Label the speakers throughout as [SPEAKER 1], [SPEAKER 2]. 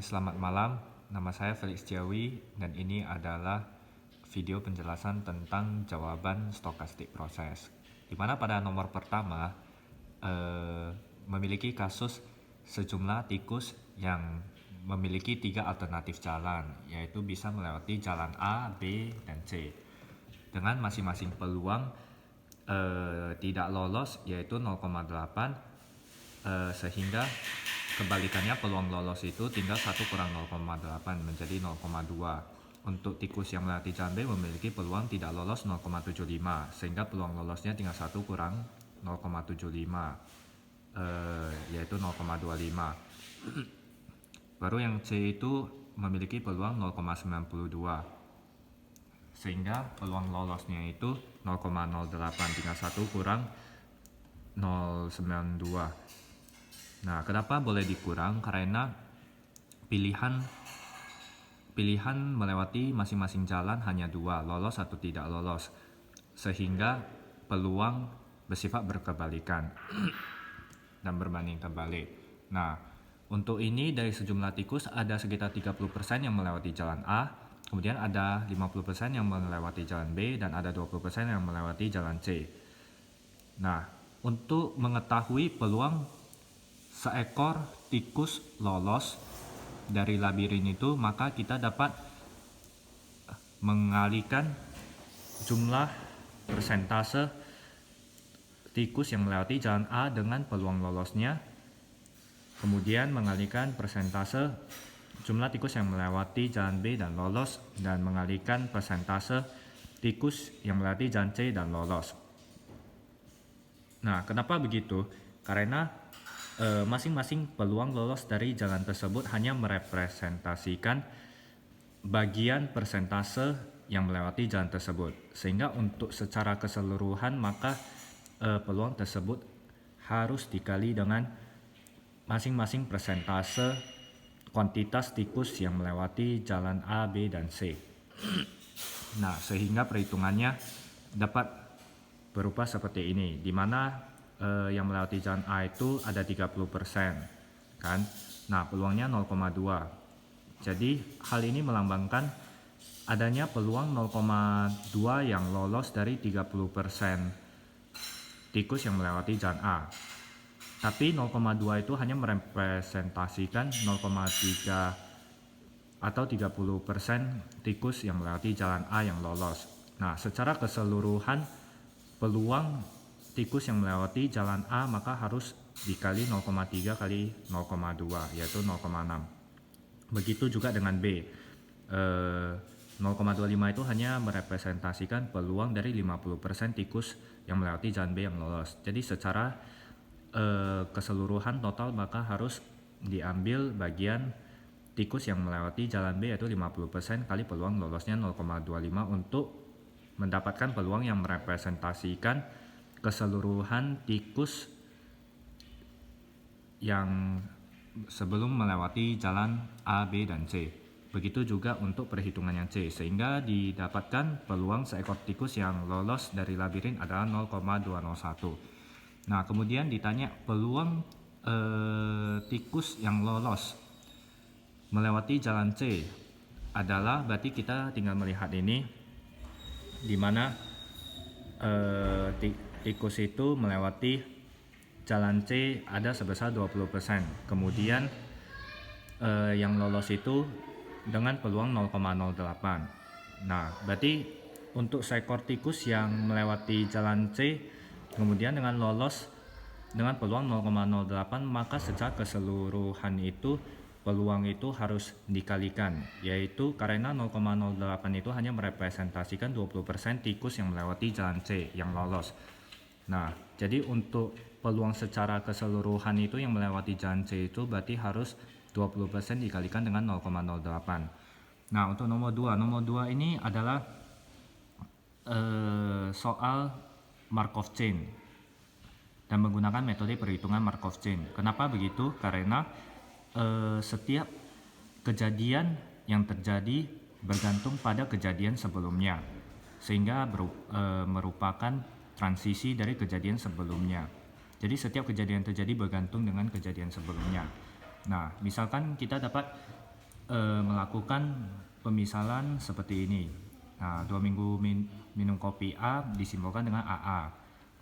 [SPEAKER 1] Selamat malam. Nama saya Felix Ciawi dan ini adalah video penjelasan tentang jawaban stokastik proses. Di mana pada nomor pertama memiliki kasus sejumlah tikus yang memiliki 3 alternatif jalan, yaitu bisa melewati jalan A, B, dan C. Dengan masing-masing peluang tidak lolos yaitu 0,8, sehingga kebalikannya peluang lolos itu tinggal 1 kurang 0,8 menjadi 0,2. Untuk tikus yang melewati jalan B memiliki peluang tidak lolos 0,75, sehingga peluang lolosnya tinggal 1 kurang 0,75, yaitu 0,25. Baru yang C itu memiliki peluang 0,92, sehingga peluang lolosnya itu 0,08, tinggal 1 kurang 0,92. Nah, kenapa boleh dikurang? Karena pilihan melewati masing-masing jalan hanya 2, lolos atau tidak lolos, sehingga peluang bersifat berkebalikan dan berbanding terbalik. Nah, untuk ini dari sejumlah tikus ada sekitar 30% yang melewati jalan A, kemudian ada 50% yang melewati jalan B, dan ada 20% yang melewati jalan C. Nah, untuk mengetahui peluang seekor tikus lolos dari labirin itu, maka kita dapat mengalihkan jumlah persentase tikus yang melewati jalan A dengan peluang lolosnya, kemudian mengalihkan persentase jumlah tikus yang melewati jalan B dan lolos, dan mengalihkan persentase tikus yang melewati jalan C dan lolos. Nah, kenapa begitu? Karena masing-masing peluang lolos dari jalan tersebut hanya merepresentasikan bagian persentase yang melewati jalan tersebut, sehingga untuk secara keseluruhan maka peluang tersebut harus dikali dengan masing-masing persentase kuantitas tikus yang melewati jalan A, B, dan C. Nah, sehingga perhitungannya dapat berupa seperti ini, di mana yang melewati jalan A itu ada 30%, kan? Nah, peluangnya 0,2. Jadi hal ini melambangkan adanya peluang 0,2 yang lolos dari 30% tikus yang melewati jalan A. Tapi 0,2 itu hanya merepresentasikan 0,3 atau 30% tikus yang melewati jalan A yang lolos. Nah, secara keseluruhan peluang tikus yang melewati jalan A maka harus dikali 0,3 kali 0,2, yaitu 0,6. Begitu juga dengan B. 0,25 itu hanya merepresentasikan peluang dari 50% tikus yang melewati jalan B yang lolos. Jadi secara keseluruhan total maka harus diambil bagian tikus yang melewati jalan B yaitu 50% kali peluang lolosnya 0,25 untuk mendapatkan peluang yang merepresentasikan keseluruhan tikus yang sebelum melewati jalan A, B, dan C. Begitu juga untuk perhitungan yang C, sehingga didapatkan peluang seekor tikus yang lolos dari labirin adalah 0,201. Nah, kemudian ditanya peluang tikus yang lolos melewati jalan C adalah, berarti kita tinggal melihat ini, di mana tikus itu melewati jalan C ada sebesar 20%. Kemudian yang lolos itu dengan peluang 0,08. Nah, berarti untuk seekor tikus yang melewati jalan C kemudian dengan lolos dengan peluang 0,08, maka secara keseluruhan itu peluang itu harus dikalikan, yaitu karena 0,08 itu hanya merepresentasikan 20% tikus yang melewati jalan C yang lolos. Nah, jadi untuk peluang secara keseluruhan itu yang melewati jalan C itu berarti harus 20% dikalikan dengan 0,08. Nah, untuk nomor 2 ini adalah soal Markov chain dan menggunakan metode perhitungan Markov chain. Kenapa begitu? Karena setiap kejadian yang terjadi bergantung pada kejadian sebelumnya, sehingga merupakan transisi dari kejadian sebelumnya. Jadi setiap kejadian terjadi bergantung dengan kejadian sebelumnya. Nah, misalkan kita dapat melakukan pemisalan seperti ini. Nah, 2 minggu minum kopi A disimbolkan dengan AA.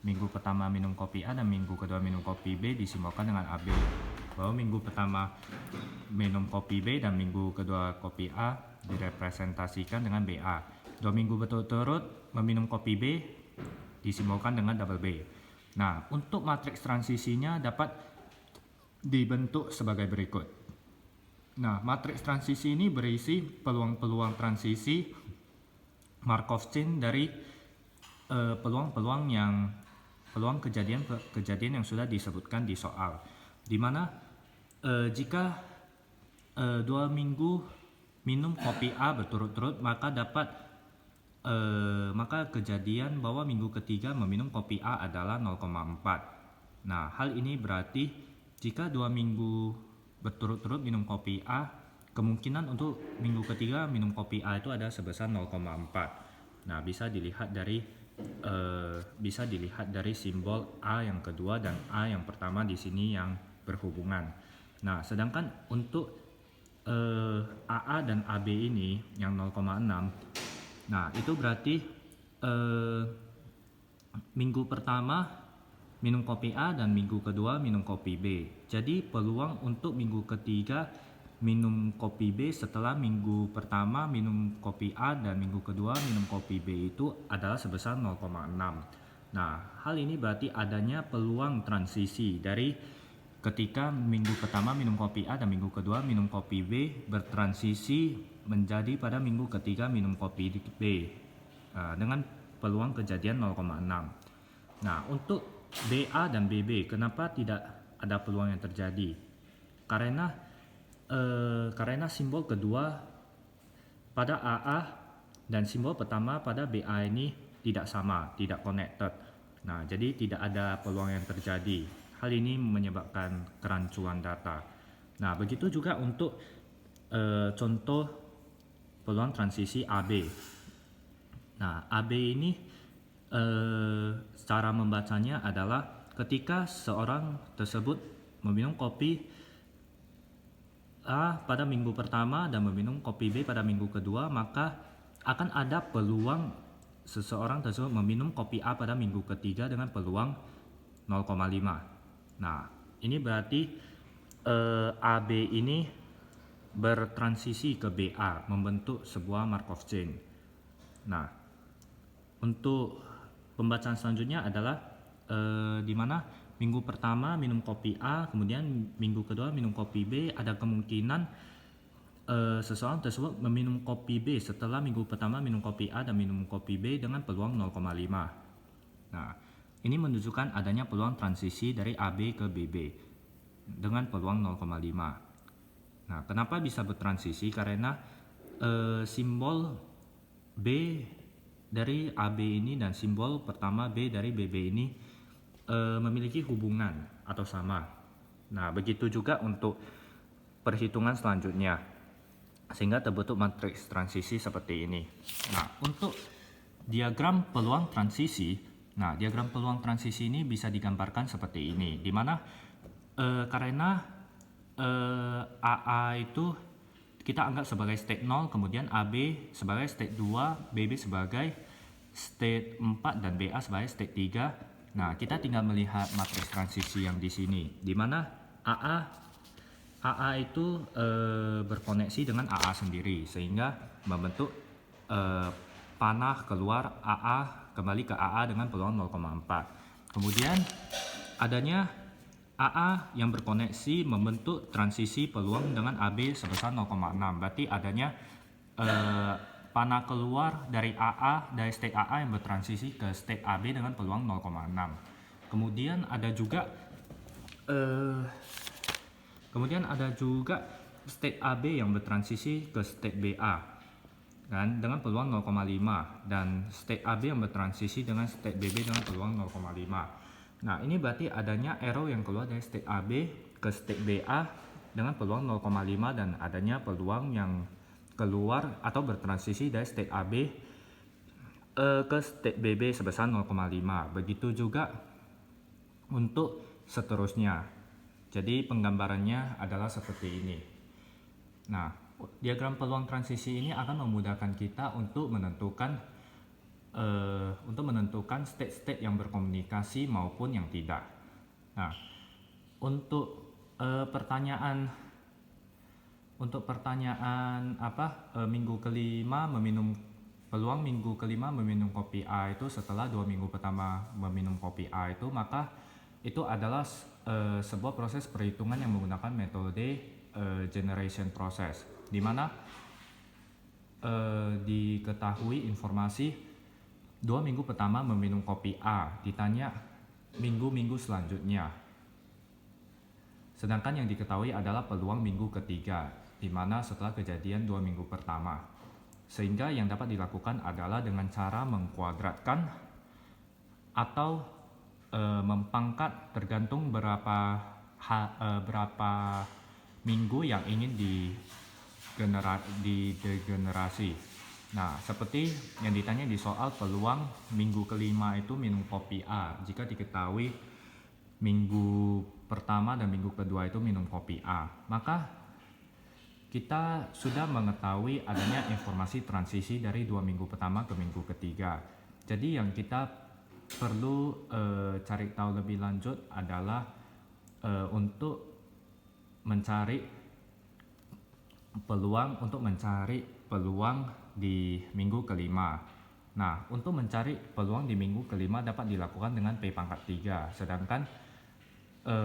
[SPEAKER 1] Minggu pertama minum kopi A dan minggu kedua minum kopi B disimbolkan dengan AB. Bahwa minggu pertama minum kopi B dan minggu kedua kopi A direpresentasikan dengan BA. 2 minggu berturut-turut meminum kopi B disimbolkan dengan double B. Nah, untuk matriks transisinya dapat dibentuk sebagai berikut. Nah, matriks transisi ini berisi peluang-peluang transisi Markov chain dari peluang kejadian yang sudah disebutkan di soal, di mana jika 2 minggu minum kopi A berturut-turut maka kejadian bahwa minggu ketiga meminum kopi A adalah 0,4. Nah, hal ini berarti jika 2 minggu berturut-turut minum kopi A, kemungkinan untuk minggu ketiga minum kopi A itu ada sebesar 0,4. Nah, bisa dilihat dari simbol A yang kedua dan A yang pertama di sini yang berhubungan. Nah, sedangkan untuk AA dan AB ini yang 0,6, nah itu berarti minggu pertama minum kopi A dan minggu kedua minum kopi B. Jadi peluang untuk minggu ketiga minum kopi B setelah minggu pertama minum kopi A dan minggu kedua minum kopi B itu adalah sebesar 0,6. Nah, hal ini berarti adanya peluang transisi dari ketika minggu pertama minum kopi A dan minggu kedua minum kopi B bertransisi menjadi pada minggu ketiga minum kopi B dengan peluang kejadian 0,6. Nah, untuk BA dan BB kenapa tidak ada peluang yang terjadi? Karena simbol kedua pada AA dan simbol pertama pada BA ini tidak sama, tidak connected. Nah, jadi tidak ada peluang yang terjadi. Hal ini menyebabkan kerancuan data. Nah, begitu juga untuk contoh peluang transisi AB. Nah, AB ini cara membacanya adalah ketika seorang tersebut meminum kopi A pada minggu pertama dan meminum kopi B pada minggu kedua, maka akan ada peluang seseorang tersebut meminum kopi A pada minggu ketiga dengan peluang 0,5. Nah, ini berarti AB ini bertransisi ke BA membentuk sebuah Markov chain. Nah, untuk pembacaan selanjutnya adalah di mana minggu pertama minum kopi A, kemudian minggu kedua minum kopi B, ada kemungkinan seseorang tersebut meminum kopi B setelah minggu pertama minum kopi A dan minum kopi B dengan peluang 0,5. Nah, ini menunjukkan adanya peluang transisi dari AB ke BB dengan peluang 0,5. Nah, kenapa bisa bertransisi? Karena simbol B dari AB ini dan simbol pertama B dari BB ini memiliki hubungan atau sama. Nah, begitu juga untuk perhitungan selanjutnya, sehingga terbentuk matriks transisi seperti ini. Nah, untuk diagram peluang transisi, diagram peluang transisi ini bisa digambarkan seperti ini, di mana karena AA itu kita anggap sebagai state 0, kemudian AB sebagai state 2, BB sebagai state 4 dan BA sebagai state 3. Nah, kita tinggal melihat matriks transisi yang di sini, di mana AA itu berkoneksi dengan AA sendiri sehingga membentuk panah keluar AA kembali ke AA dengan peluang 0,4. Kemudian adanya AA yang berkoneksi membentuk transisi peluang dengan AB sebesar 0,6. Berarti adanya panah keluar dari AA, dari state AA yang bertransisi ke state AB dengan peluang 0,6. Kemudian ada juga state AB yang bertransisi ke state BA kan dengan peluang 0,5, dan state AB yang bertransisi dengan state BB dengan peluang 0,5. Nah, ini berarti adanya arrow yang keluar dari state AB ke state BA dengan peluang 0,5 dan adanya peluang yang keluar atau bertransisi dari state AB ke state BB sebesar 0,5. Begitu juga untuk seterusnya. Jadi penggambarannya adalah seperti ini. Nah, Diagram peluang transisi ini akan memudahkan kita untuk menentukan state-state yang berkomunikasi maupun yang tidak. Nah, untuk pertanyaan minggu kelima meminum kopi A itu setelah 2 minggu pertama meminum kopi A itu, maka itu adalah sebuah proses perhitungan yang menggunakan metode generation process, di mana diketahui informasi 2 minggu pertama meminum kopi A ditanya minggu-minggu selanjutnya, sedangkan yang diketahui adalah peluang minggu ketiga, di mana setelah kejadian 2 minggu pertama. Sehingga yang dapat dilakukan adalah dengan cara mengkuadratkan atau mempangkat tergantung berapa minggu yang ingin didegenerasi. Nah, seperti yang ditanya di soal peluang minggu kelima itu minum kopi A, jika diketahui minggu pertama dan minggu kedua itu minum kopi A, maka kita sudah mengetahui adanya informasi transisi dari 2 minggu pertama ke minggu ketiga. Jadi yang kita perlu cari tahu lebih lanjut adalah untuk mencari peluang di minggu kelima. Nah, untuk mencari peluang di minggu kelima dapat dilakukan dengan P pangkat 3, sedangkan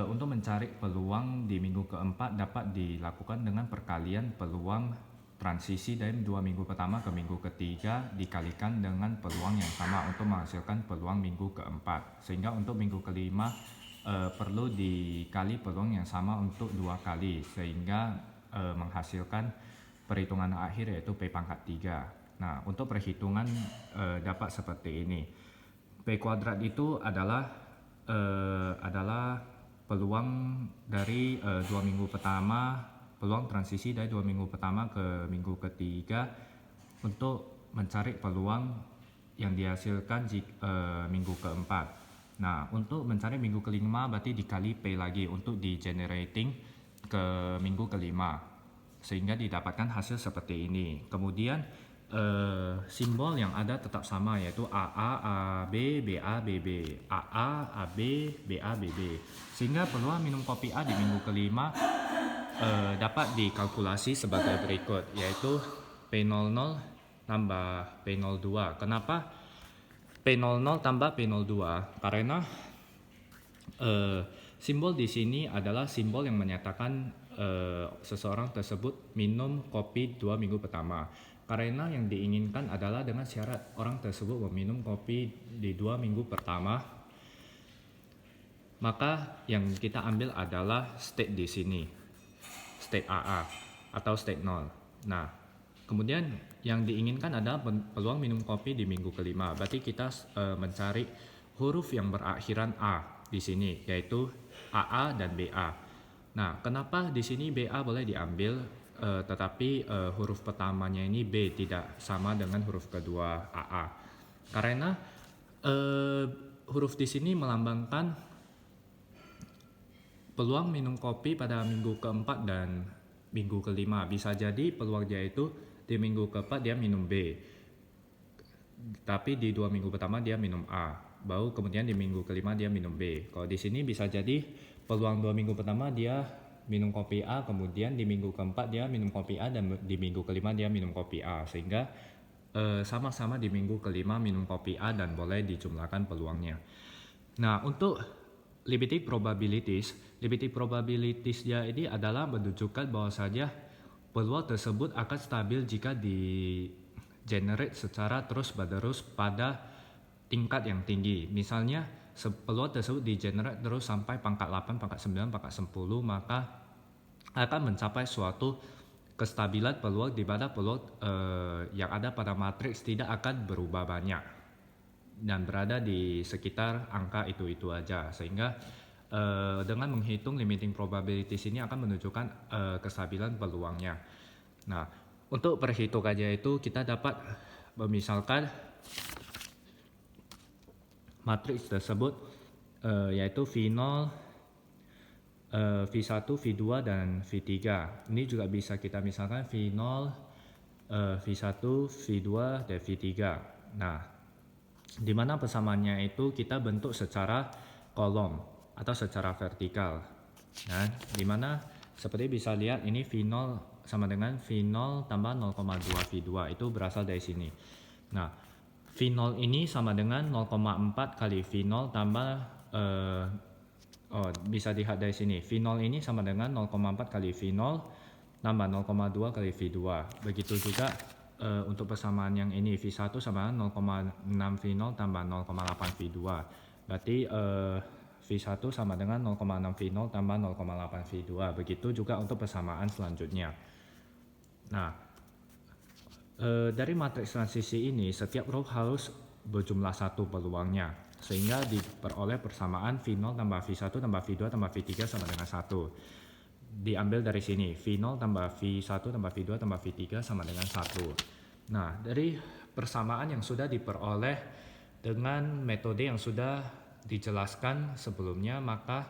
[SPEAKER 1] untuk mencari peluang di minggu keempat dapat dilakukan dengan perkalian peluang transisi dari 2 minggu pertama ke minggu ketiga dikalikan dengan peluang yang sama untuk menghasilkan peluang minggu keempat. Sehingga untuk minggu kelima perlu dikali peluang yang sama untuk 2 kali, sehingga menghasilkan perhitungan akhir yaitu P pangkat 3. Nah, untuk perhitungan dapat seperti ini. P kuadrat itu adalah peluang dari 2 minggu pertama, peluang transisi dari 2 minggu pertama ke minggu ketiga untuk mencari peluang yang dihasilkan minggu keempat. Nah, untuk mencari minggu kelima berarti dikali P lagi untuk di generating ke minggu kelima, sehingga didapatkan hasil seperti ini. Kemudian simbol yang ada tetap sama, yaitu AA, AB, BA, BB, AA, AB, BA, BB. Sehingga peluang minum kopi A di minggu kelima dapat dikalkulasi sebagai berikut, yaitu P00 tambah P02. Kenapa P00 tambah P02? Karena simbol di sini adalah simbol yang menyatakan seseorang tersebut minum kopi 2 minggu pertama. Karena yang diinginkan adalah dengan syarat orang tersebut meminum kopi di 2 minggu pertama, maka yang kita ambil adalah state di sini, state AA atau state 0. Nah, kemudian yang diinginkan adalah peluang minum kopi di minggu kelima. Berarti kita mencari huruf yang berakhiran A di sini, yaitu AA dan BA. Nah, kenapa di sini BA boleh diambil? Tetapi huruf pertamanya ini B tidak sama dengan huruf kedua AA, karena huruf di sini melambangkan peluang minum kopi pada minggu keempat dan minggu kelima. Bisa jadi peluang dia itu di minggu keempat dia minum B, tapi di 2 minggu pertama dia minum A, baru kemudian di minggu kelima dia minum B. Kalau di sini bisa jadi peluang 2 minggu pertama dia minum kopi A, kemudian di minggu keempat dia minum kopi A, dan di minggu kelima dia minum kopi A, sehingga sama-sama di minggu kelima minum kopi A dan boleh dijumlahkan peluangnya. Nah, untuk limiting probabilities dia ini adalah menunjukkan bahwa saja peluang tersebut akan stabil jika di generate secara terus-menerus pada tingkat yang tinggi. Misalnya peluang tersebut di-generate terus sampai pangkat 8, pangkat 9, pangkat 10, maka akan mencapai suatu kestabilan peluang di mana peluang yang ada pada matriks tidak akan berubah banyak dan berada di sekitar angka itu aja, sehingga dengan menghitung limiting probabilities ini akan menunjukkan kestabilan peluangnya. Nah, untuk perhitungannya itu kita dapat memisalkan matriks tersebut yaitu V0 V1, V2, dan V3. Ini juga bisa kita misalkan V0, V1, V2, dan V3. Nah, di mana persamaannya itu kita bentuk secara kolom atau secara vertikal. Nah, di mana seperti bisa lihat ini V0 sama dengan V0 tambah 0,2 V2 itu berasal dari sini. Nah, V0 ini sama dengan 0,4 kali V0 tambah bisa dilihat dari sini. V0 ini sama dengan 0,4 kali V0 tambah 0,2 kali V2. Begitu juga untuk persamaan yang ini V1 sama dengan 0,6 V0 tambah 0,8 V2. Berarti V1 sama dengan 0,6 V0 tambah 0,8 V2. Begitu juga untuk persamaan selanjutnya. Nah, dari matriks transisi ini setiap row harus berjumlah 1 peluangnya, sehingga diperoleh persamaan V0 tambah V1 tambah V2 tambah V3 sama dengan 1. Diambil dari sini, V0 tambah V1 tambah V2 tambah V3 sama dengan 1. Nah, dari persamaan yang sudah diperoleh dengan metode yang sudah dijelaskan sebelumnya, maka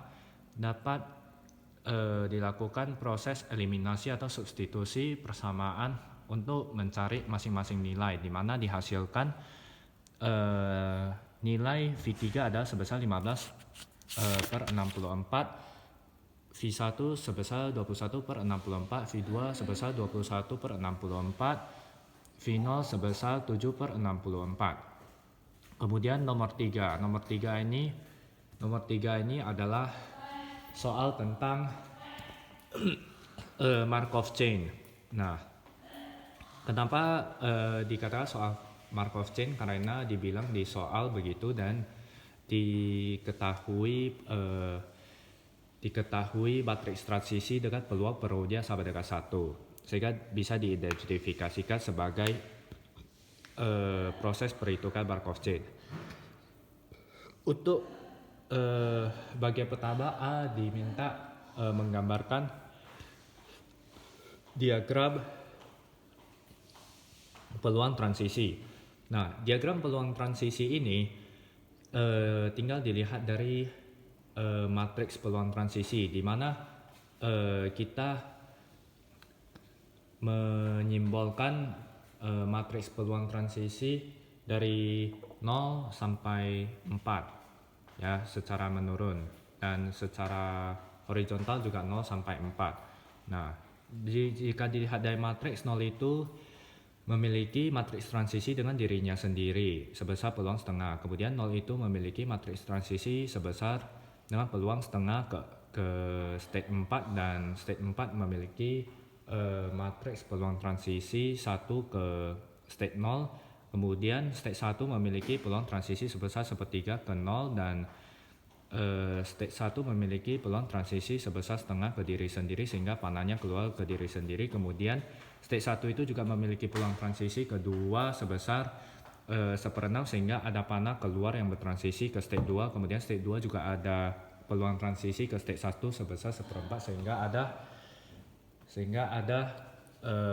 [SPEAKER 1] dapat dilakukan proses eliminasi atau substitusi persamaan untuk mencari masing-masing nilai, di mana dihasilkan nilai V3 adalah sebesar 15/64, V1 sebesar 21/64, V2 sebesar 21/64, V0 sebesar 7/64. Kemudian nomor 3 ini adalah soal tentang Markov chain. Nah, kenapa dikatakan soal Markov chain? Karena dibilang di soal begitu dan diketahui matriks transisi dengan peluang periode sama dengan 1, sehingga bisa diidentifikasikan sebagai proses perhitungan Markov chain. Untuk bagian pertama A diminta menggambarkan diagram peluang transisi. Nah, diagram peluang transisi ini tinggal dilihat dari matriks peluang transisi, di mana kita menyimbolkan matriks peluang transisi dari 0 sampai 4 ya, secara menurun, dan secara horizontal juga 0 sampai 4. Nah, jika dilihat dari matriks, 0 itu memiliki matriks transisi dengan dirinya sendiri sebesar peluang setengah. Kemudian 0 itu memiliki matriks transisi sebesar dengan peluang setengah ke state 4, dan state 4 memiliki matriks peluang transisi 1 ke state 0. Kemudian state 1 memiliki peluang transisi sebesar sepertiga ke 0, dan state 1 memiliki peluang transisi sebesar setengah ke diri sendiri sehingga panahnya keluar ke diri sendiri. Kemudian state 1 itu juga memiliki peluang transisi kedua sebesar 1/6 sehingga ada panah keluar yang bertransisi ke state 2. Kemudian state 2 juga ada peluang transisi ke state 1 sebesar 1/4 sehingga ada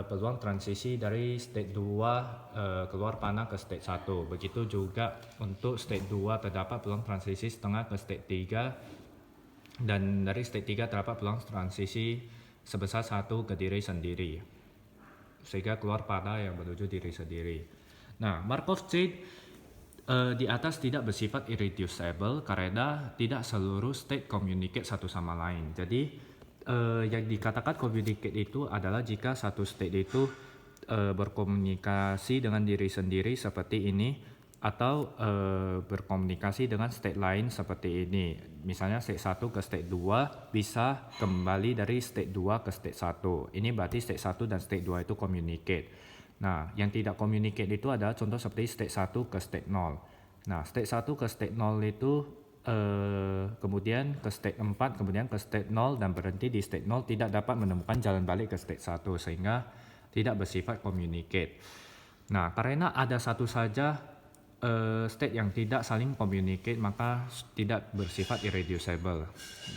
[SPEAKER 1] peluang transisi dari state 2 keluar panah ke state 1. Begitu juga untuk state 2 terdapat peluang transisi setengah ke state 3, dan dari state 3 terdapat peluang transisi sebesar 1 ke diri sendiri sehingga keluar panah yang menuju diri sendiri. Nah, Markov chain di atas tidak bersifat irreducible karena tidak seluruh state communicate satu sama lain. Jadi yang dikatakan communicate itu adalah jika satu state itu berkomunikasi dengan diri sendiri seperti ini, atau berkomunikasi dengan state lain seperti ini. Misalnya state 1 ke state 2 bisa kembali dari state 2 ke state 1. Ini berarti state 1 dan state 2 itu communicate. Nah, yang tidak communicate itu adalah contoh seperti state 1 ke state 0. Nah, state 1 ke state 0 itu kemudian ke state 4, kemudian ke state 0 dan berhenti di state 0, tidak dapat menemukan jalan balik ke state 1 sehingga tidak bersifat communicate. Nah, karena ada satu saja state yang tidak saling communicate, maka tidak bersifat irreducible.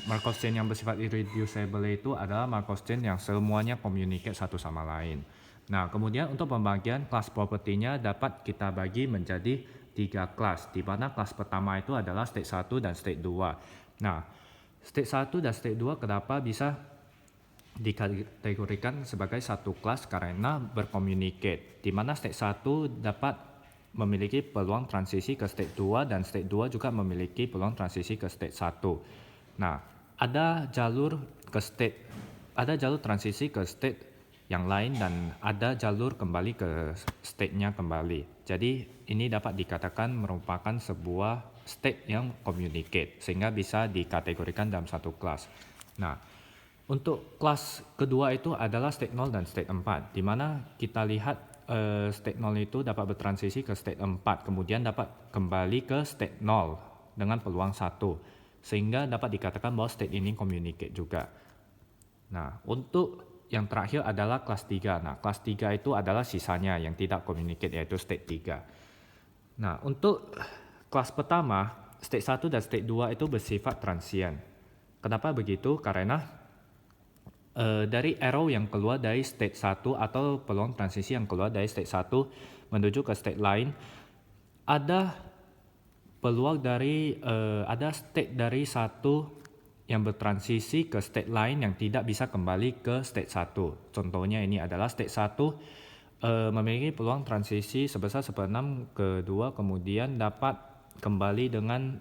[SPEAKER 1] Markov chain yang bersifat irreducible itu adalah Markov chain yang semuanya communicate satu sama lain. Nah, kemudian untuk pembagian kelas propertinya dapat kita bagi menjadi 3 kelas, di mana kelas pertama itu adalah state 1 dan state 2. Nah, State 1 dan state 2 kenapa bisa dikategorikan sebagai satu kelas karena berkomunicate, di mana state 1 dapat memiliki peluang transisi ke state 2 dan state 2 juga memiliki peluang transisi ke state 1. Nah, ada jalur transisi ke state yang lain dan ada jalur kembali ke state-nya kembali. Jadi ini dapat dikatakan merupakan sebuah state yang communicate sehingga bisa dikategorikan dalam satu kelas. Nah, untuk kelas kedua itu adalah state 0 dan state 4, di mana kita lihat state 0 itu dapat bertransisi ke state 4, kemudian dapat kembali ke state 0 dengan peluang 1, sehingga dapat dikatakan bahwa state ini communicate juga. Nah, untuk yang terakhir adalah kelas 3. Nah, kelas 3 itu adalah sisanya yang tidak communicate, yaitu state 3. Nah, untuk kelas pertama, state 1 dan state 2 itu bersifat transient. Kenapa begitu? Karena dari arrow yang keluar dari state 1 atau peluang transisi yang keluar dari state 1 menuju ke state lain, ada peluang dari ada state dari satu yang bertransisi ke state lain yang tidak bisa kembali ke state 1. Contohnya ini adalah state 1 memiliki peluang transisi sebesar 1/6 ke 2, kemudian dapat kembali dengan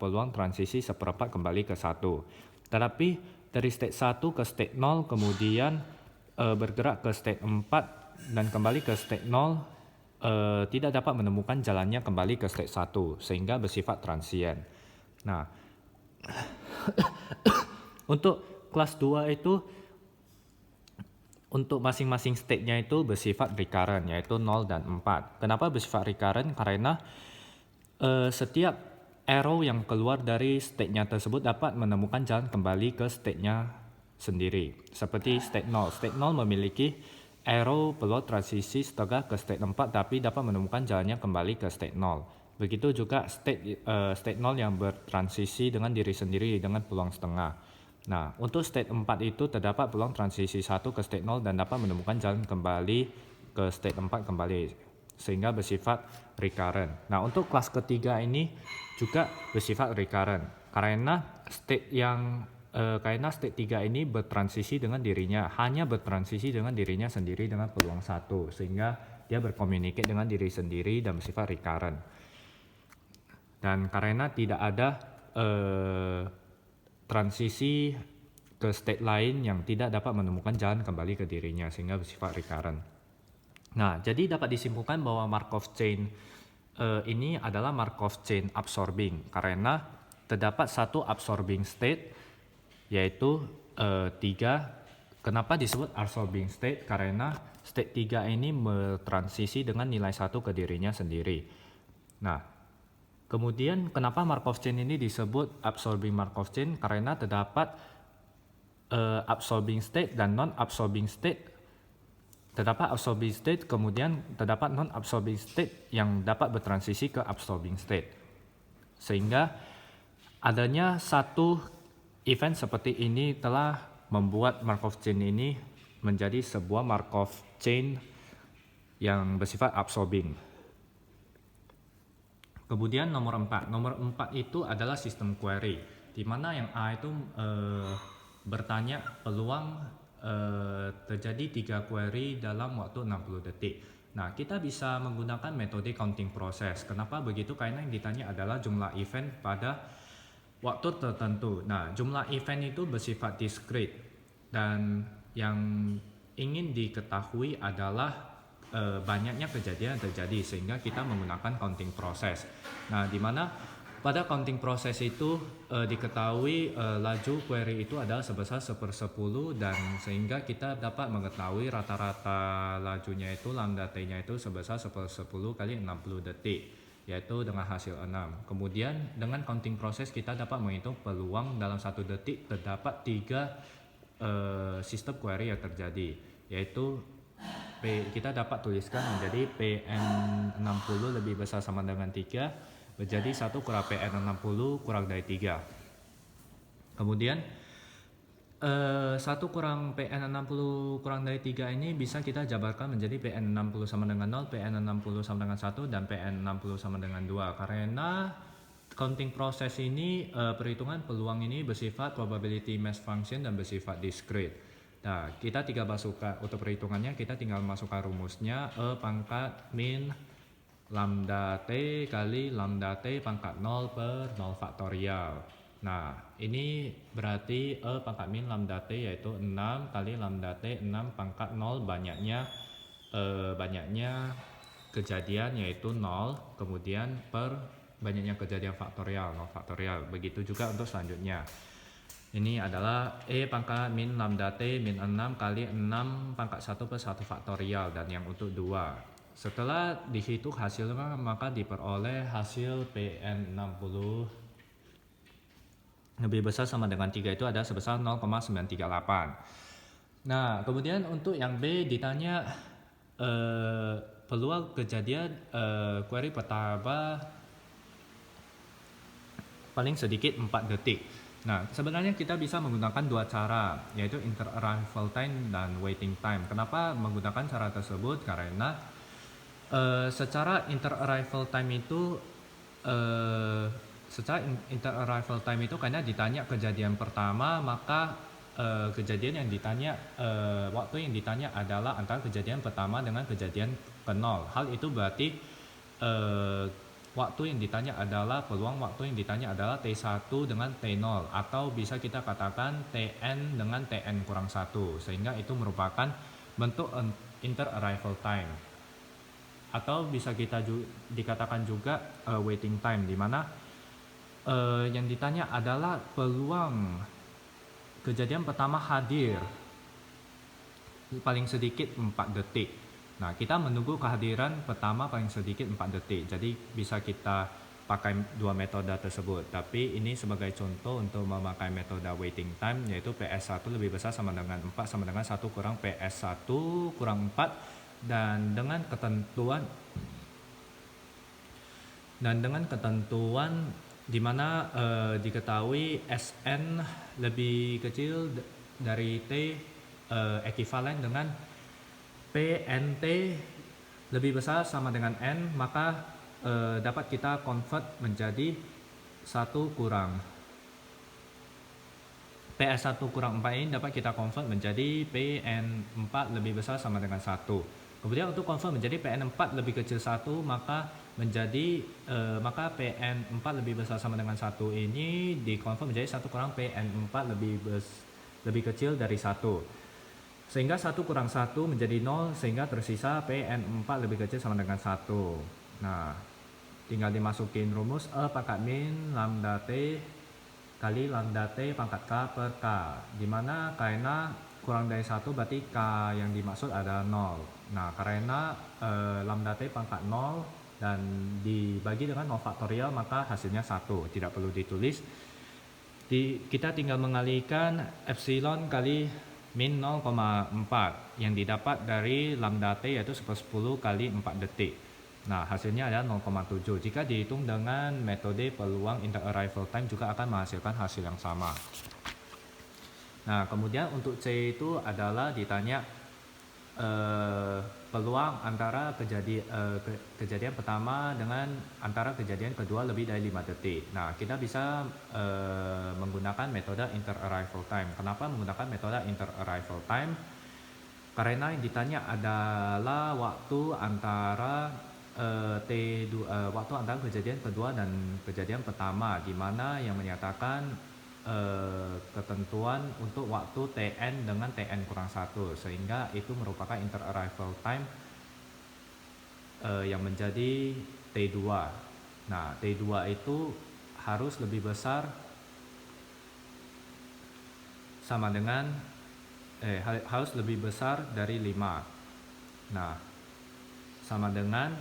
[SPEAKER 1] peluang transisi 1/4 kembali ke 1. Tetapi dari state 1 ke state 0 kemudian bergerak ke state 4 dan kembali ke state 0 tidak dapat menemukan jalannya kembali ke state 1 sehingga bersifat transient. Nah, untuk kelas 2 itu untuk masing-masing state-nya itu bersifat recurrent, yaitu 0 dan 4. Kenapa bersifat recurrent? Karena setiap arrow yang keluar dari state-nya tersebut dapat menemukan jalan kembali ke state-nya sendiri. Seperti state 0. State 0 memiliki arrow peluang transisi setengah ke state 4 tapi dapat menemukan jalannya kembali ke state 0. Begitu juga state 0 yang bertransisi dengan diri sendiri dengan peluang setengah. Nah, untuk state 4 itu terdapat peluang transisi 1 ke state 0 dan dapat menemukan jalan kembali ke state 4 kembali, sehingga bersifat recurrent. Nah, untuk kelas ketiga ini juga bersifat recurrent karena state 3 ini bertransisi dengan dirinya, hanya bertransisi dengan dirinya sendiri dengan peluang 1, sehingga dia berkomunikasi dengan diri sendiri dan bersifat recurrent. Dan karena tidak ada transisi ke state lain yang tidak dapat menemukan jalan kembali ke dirinya, sehingga bersifat recurrent. Nah, jadi dapat disimpulkan bahwa Markov chain ini adalah Markov chain absorbing karena terdapat satu absorbing state yaitu 3. Kenapa disebut absorbing state? Karena state 3 ini bertransisi dengan nilai 1 ke dirinya sendiri. Nah, kemudian kenapa Markov chain ini disebut absorbing Markov chain? Karena terdapat absorbing state dan non-absorbing state. Terdapat absorbing state, kemudian terdapat non-absorbing state yang dapat bertransisi ke absorbing state. Sehingga adanya satu event seperti ini telah membuat Markov chain ini menjadi sebuah Markov chain yang bersifat absorbing. Kemudian nomor 4. Nomor 4 itu adalah sistem query, di mana yang A itu bertanya peluang terjadi 3 query dalam waktu 60 detik. Nah, kita bisa menggunakan metode counting process. Kenapa begitu? Karena yang ditanya adalah jumlah event pada waktu tertentu. Nah, jumlah event itu bersifat discrete dan yang ingin diketahui adalah banyaknya kejadian yang terjadi, sehingga kita menggunakan counting process. Nah, di mana pada counting process itu diketahui laju query itu adalah sebesar 1/10 dan sehingga kita dapat mengetahui rata-rata lajunya itu lambda t-nya itu sebesar 1/10 kali 60 detik, yaitu dengan hasil 6. Kemudian dengan counting process kita dapat menghitung peluang dalam 1 detik terdapat 3 sistem query yang terjadi, yaitu kita dapat tuliskan menjadi PN60 lebih besar sama dengan 3 menjadi 1 kurang PN60 kurang dari 3. Kemudian 1 kurang PN60 kurang dari 3 ini bisa kita jabarkan menjadi PN60 sama dengan 0, PN60 sama dengan 1, dan PN60 sama dengan 2. Karena Counting proses ini, perhitungan peluang ini bersifat probability mass function dan bersifat discrete. Nah, kita tinggal masukkan untuk perhitungannya, kita tinggal masukkan rumusnya E pangkat min lambda T kali lambda T pangkat 0 per 0 faktorial. Nah, ini berarti E pangkat min lambda T yaitu 6 kali lambda T 6 pangkat 0 banyaknya kejadian yaitu 0, kemudian per banyaknya kejadian faktorial 0 faktorial. Begitu juga untuk selanjutnya. Ini adalah E pangkat min lambda T min 6 kali 6 pangkat 1 per 1 faktorial, dan yang untuk 2. Setelah dihitung hasilnya, maka diperoleh hasil PN60 lebih besar sama dengan 3 itu ada sebesar 0,938. Nah, kemudian untuk yang B ditanya peluang kejadian query pertama paling sedikit 4 detik. Nah, sebenarnya kita bisa menggunakan dua cara, yaitu inter-arrival time dan waiting time. Kenapa menggunakan cara tersebut? Karena secara inter-arrival time itu karena ditanya kejadian pertama, maka kejadian yang ditanya waktu yang ditanya adalah antara kejadian pertama dengan kejadian ke-0. Hal itu berarti waktu yang ditanya adalah peluang waktu yang ditanya adalah T1 dengan T0, atau bisa kita katakan Tn dengan Tn kurang 1, sehingga itu merupakan bentuk inter-arrival time. Atau bisa kita dikatakan juga waiting time, di mana yang ditanya adalah peluang kejadian pertama hadir paling sedikit 4 detik. Nah, kita menunggu kehadiran pertama paling sedikit 4 detik. Jadi bisa kita pakai dua metode tersebut. Tapi ini sebagai contoh untuk memakai metode waiting time, yaitu PS1 lebih besar sama dengan 4 sama dengan 1 kurang PS1 kurang 4, dan dengan ketentuan di mana diketahui Sn lebih kecil dari T ekivalen dengan PNT lebih besar sama dengan N, maka dapat kita convert menjadi 1 kurang PS1 kurang 4 ini dapat kita convert menjadi PN4 lebih besar sama dengan 1. Kemudian untuk convert menjadi PN4 lebih kecil 1, maka maka PN4 lebih besar sama dengan 1 ini dikonvert menjadi 1 kurang PN4 lebih kecil dari 1. Sehingga 1 kurang 1 menjadi 0, sehingga tersisa PN4 lebih kecil sama dengan 1. Nah, tinggal dimasukin rumus E pangkat min lambda T kali lambda T pangkat K per K, dimana karena kurang dari 1 berarti K yang dimaksud adalah 0. Nah, karena lambda T pangkat 0 dan dibagi dengan 0 faktorial, maka hasilnya 1, tidak perlu ditulis. Kita tinggal mengalihkan epsilon kali min 0,4 yang didapat dari lambda T yaitu 10 kali 4 detik. Nah, hasilnya adalah 0,7. Jika dihitung dengan metode peluang inter-arrival time juga akan menghasilkan hasil yang sama. Nah, kemudian untuk C itu adalah ditanya peluang antara kejadian pertama dengan antara kejadian kedua lebih dari 5 detik. Nah, kita bisa menggunakan metode inter-arrival time. Kenapa menggunakan metode inter-arrival time? Karena yang ditanya adalah waktu antara waktu antara kejadian kedua dan kejadian pertama, di mana yang menyatakan ketentuan untuk waktu Tn dengan Tn kurang 1, sehingga itu merupakan inter-arrival time yang menjadi T2. Nah, T2 itu harus lebih besar sama dengan harus lebih besar dari 5. Nah, sama dengan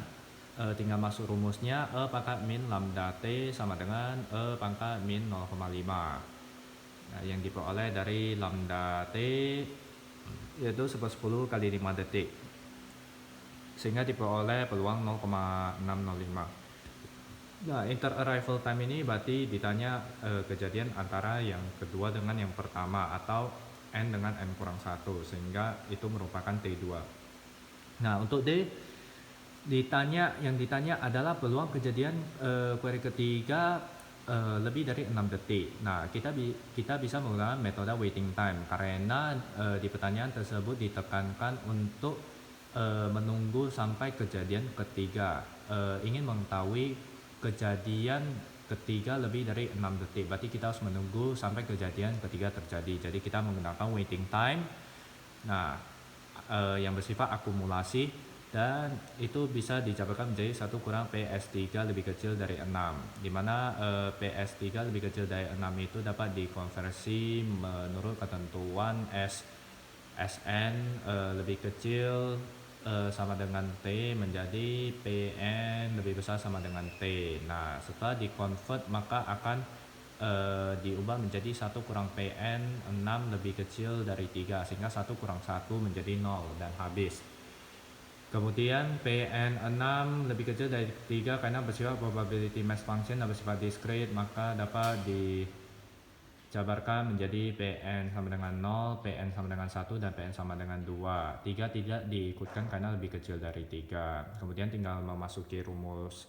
[SPEAKER 1] tinggal masuk rumusnya E pangkat min lambda T sama dengan E pangkat min 0,5. Nah, yang diperoleh dari lambda T yaitu 10 kali 5 detik, sehingga diperoleh peluang 0,605. Nah, inter-arrival time ini berarti ditanya kejadian antara yang kedua dengan yang pertama, atau N dengan N kurang 1, sehingga itu merupakan T2. Nah, untuk D yang ditanya adalah peluang kejadian query ketiga lebih dari 6 detik. Nah, kita bisa menggunakan metode waiting time karena di pertanyaan tersebut ditekankan untuk menunggu sampai kejadian ketiga. Ingin mengetahui kejadian ketiga lebih dari 6 detik. Berarti kita harus menunggu sampai kejadian ketiga terjadi. Jadi kita menggunakan waiting time. Nah, yang bersifat akumulasi dan itu bisa dijabarkan menjadi 1 kurang PS3 lebih kecil dari 6, di mana PS3 lebih kecil dari 6 itu dapat dikonversi menurut ketentuan Sn lebih kecil sama dengan T menjadi Pn lebih besar sama dengan T. Nah, setelah dikonvert maka akan diubah menjadi 1 kurang Pn 6 lebih kecil dari 3 sehingga 1 kurang 1 menjadi 0 dan habis. Kemudian Pn6 lebih kecil dari 3 karena bersifat probability mass function dan bersifat discrete, maka dapat dijabarkan menjadi Pn sama dengan 0, Pn sama dengan 1, dan Pn sama dengan 2. 3 tidak diikutkan karena lebih kecil dari 3. Kemudian tinggal memasuki rumus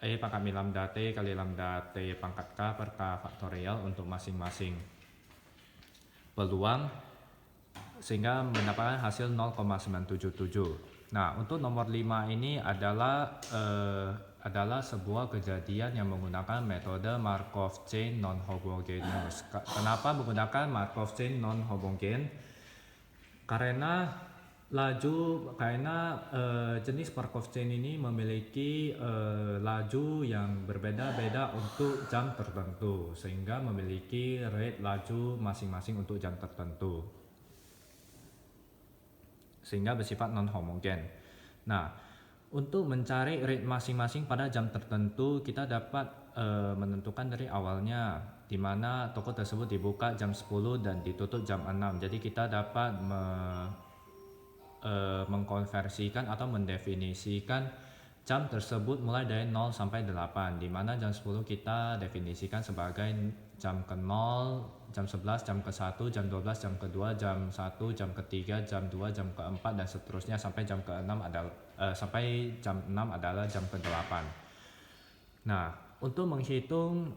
[SPEAKER 1] E pangkat min lambda T kali lambda T pangkat K per K faktorial untuk masing-masing peluang sehingga mendapatkan hasil 0,977. Nah, untuk nomor 5 ini adalah sebuah kejadian yang menggunakan metode Markov chain non-homogeneous. Kenapa menggunakan Markov chain non-homogeneous? Karena jenis Markov chain ini memiliki laju yang berbeda-beda untuk jam tertentu, sehingga memiliki rate laju masing-masing untuk jam tertentu, sehingga bersifat non-homogen. Nah, untuk mencari rate masing-masing pada jam tertentu, kita dapat menentukan dari awalnya, di mana toko tersebut dibuka jam 10 dan ditutup jam 6. Jadi kita dapat mengkonversikan atau mendefinisikan jam tersebut mulai dari 0 sampai 8, di mana jam 10 kita definisikan sebagai jam ke 0, jam 11, jam ke 1, jam 12, jam ke 2, jam 1, jam ke 3, jam 2, jam ke 4, dan seterusnya sampai jam ke 6 sampai jam 6 adalah jam ke 8. Nah, untuk menghitung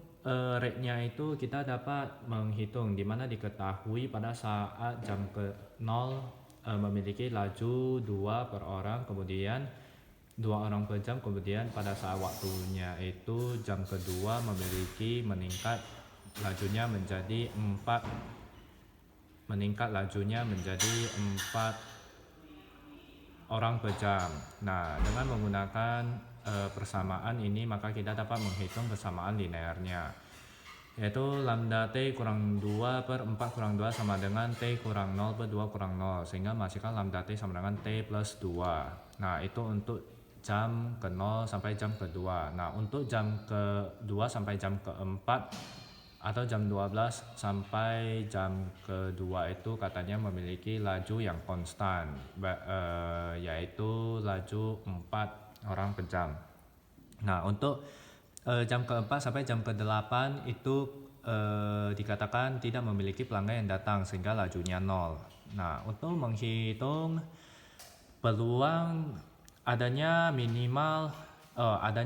[SPEAKER 1] rate-nya itu kita dapat menghitung di mana diketahui pada saat jam ke 0 memiliki laju 2 per orang, kemudian 2 orang per jam, kemudian pada saat waktunya itu jam kedua memiliki meningkat lajunya menjadi 4 orang per jam. Nah, dengan menggunakan persamaan ini maka kita dapat menghitung persamaan linearnya, yaitu lambda T kurang 2 per 4 kurang 2 sama dengan T kurang 0 per 2 kurang 0, sehingga menghasilkan lambda T sama dengan T plus 2. Nah, itu untuk jam ke 0 sampai jam kedua. Nah, untuk jam ke-2 sampai jam ke-4 atau jam 12 sampai jam kedua itu katanya memiliki laju yang konstan, yaitu laju 4 orang per jam. Nah, untuk jam ke-4 sampai jam ke-8 itu dikatakan tidak memiliki pelanggan yang datang sehingga lajunya 0. Nah, untuk menghitung peluang adanya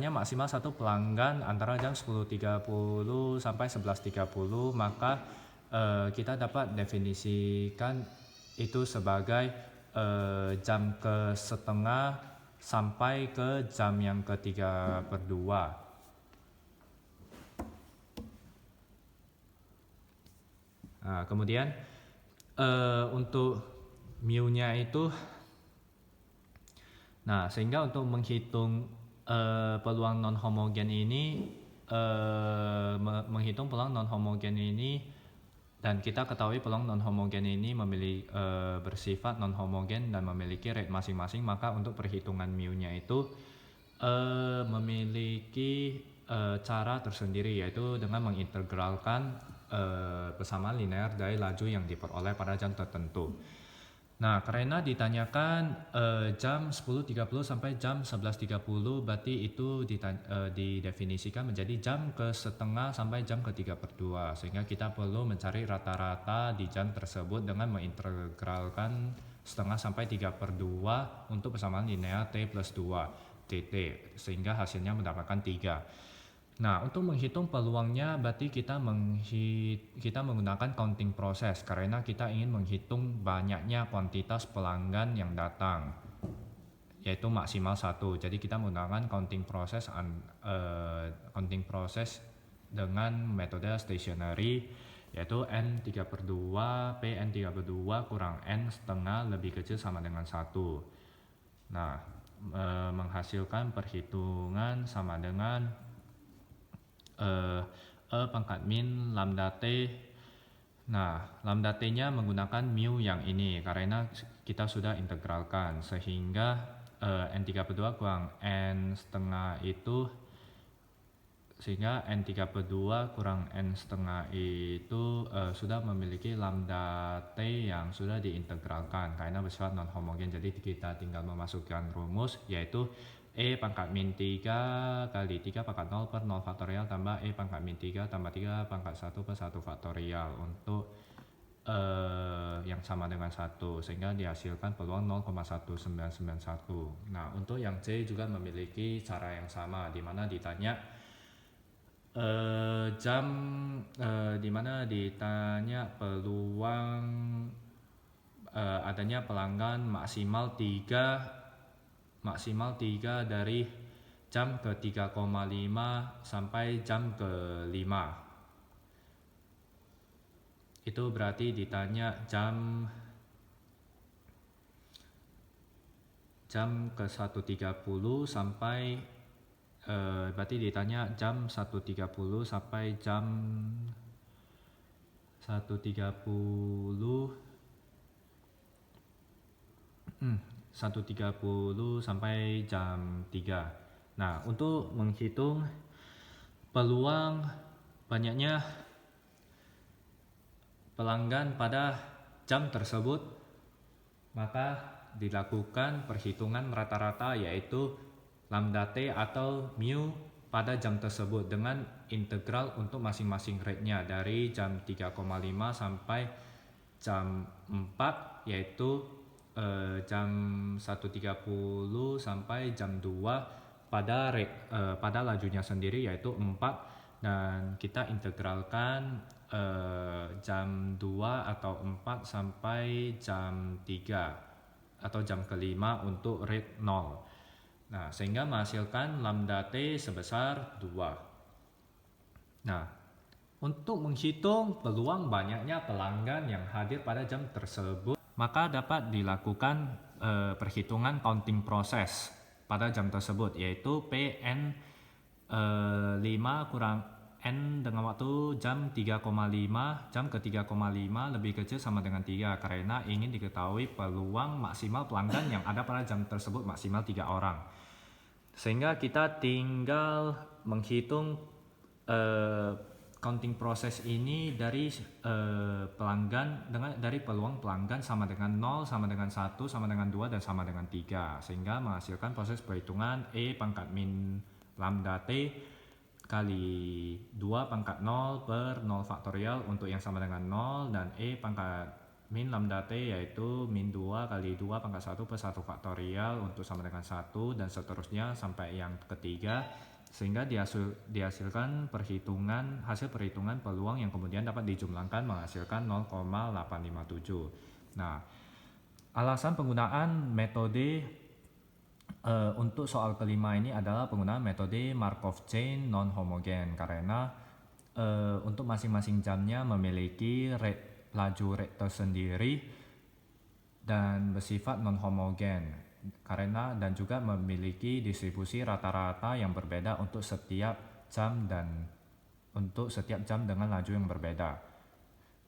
[SPEAKER 1] maksimal satu pelanggan antara jam 10.30 sampai 11.30, maka kita dapat definisikan itu sebagai jam ke setengah sampai ke jam yang ke-3/2. Nah, kemudian untuk mu-nya itu, nah sehingga untuk menghitung peluang non homogen ini, dan kita ketahui peluang non homogen ini bersifat non homogen dan memiliki rate masing-masing, maka untuk perhitungan mu-nya itu memiliki cara tersendiri, yaitu dengan mengintegralkan persamaan linear dari laju yang diperoleh pada jam tertentu. Nah, karena ditanyakan jam 10.30 sampai jam 11.30, berarti itu didefinisikan menjadi jam ke setengah sampai jam ke-3/2, sehingga kita perlu mencari rata-rata di jam tersebut dengan mengintegralkan setengah sampai 3/2 untuk persamaan linear T plus 2 TT, sehingga hasilnya mendapatkan 3. Nah, untuk menghitung peluangnya berarti kita menggunakan counting proses karena kita ingin menghitung banyaknya kuantitas pelanggan yang datang, yaitu maksimal 1. Jadi kita menggunakan counting proses dengan metode stationary, yaitu N3/2 P N3/2 kurang N setengah lebih kecil sama dengan 1. Nah, menghasilkan perhitungan sama dengan E pangkat min lambda T. Nah, lambda T-nya menggunakan mu yang ini karena kita sudah integralkan, sehingga N3/2 kurang N setengah itu, sehingga N3/2 kurang N setengah itu sudah memiliki lambda T yang sudah diintegralkan karena bersifat non homogen. Jadi kita tinggal memasukkan rumus, yaitu E pangkat min 3 kali 3 pangkat 0 per 0 faktorial tambah E pangkat min 3 tambah 3 pangkat 1 per 1 faktorial untuk yang sama dengan 1, sehingga dihasilkan peluang 0,1991. Nah, untuk yang C juga memiliki cara yang sama, di mana ditanya peluang adanya pelanggan maksimal 3 dari jam ke 3,5 sampai jam ke 5. Itu berarti ditanya jam ke 1.30 sampai berarti ditanya jam 1.30 sampai jam 1.30 sampai jam 3. Nah, untuk menghitung peluang banyaknya pelanggan pada jam tersebut, maka dilakukan perhitungan rata-rata, yaitu lambda T atau mu pada jam tersebut dengan integral untuk masing-masing rate-nya dari jam 3,5 sampai jam 4, yaitu jam 1.30 sampai jam 2 pada lajunya sendiri, yaitu 4, dan kita integralkan jam 2 atau 4 sampai jam 3 atau jam ke-5 untuk rate 0. Nah, sehingga menghasilkan lambda T sebesar 2. Nah, untuk menghitung peluang banyaknya pelanggan yang hadir pada jam tersebut, maka dapat dilakukan perhitungan counting proses pada jam tersebut, yaitu PN 5 kurang N dengan waktu jam 3,5, jam ke 3,5 lebih kecil sama dengan 3, karena ingin diketahui peluang maksimal pelanggan yang ada pada jam tersebut maksimal 3 orang. Sehingga kita tinggal menghitung counting proses ini dari dari peluang pelanggan sama dengan 0, sama dengan 1, sama dengan 2, dan sama dengan 3, sehingga menghasilkan proses perhitungan E pangkat min lambda T kali 2 pangkat 0 per 0 faktorial untuk yang sama dengan 0, dan E pangkat min lambda T yaitu min 2 kali 2 pangkat 1 per 1 faktorial untuk sama dengan 1, dan seterusnya sampai yang ketiga, sehingga dihasilkan hasil perhitungan peluang yang kemudian dapat dijumlahkan menghasilkan 0,857. Nah, alasan penggunaan metode untuk soal kelima ini adalah penggunaan metode Markov chain non homogen, karena untuk masing-masing jamnya memiliki laju rate tersendiri dan bersifat non homogen, dan juga memiliki distribusi rata-rata yang berbeda untuk setiap jam dengan laju yang berbeda.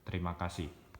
[SPEAKER 1] Terima kasih.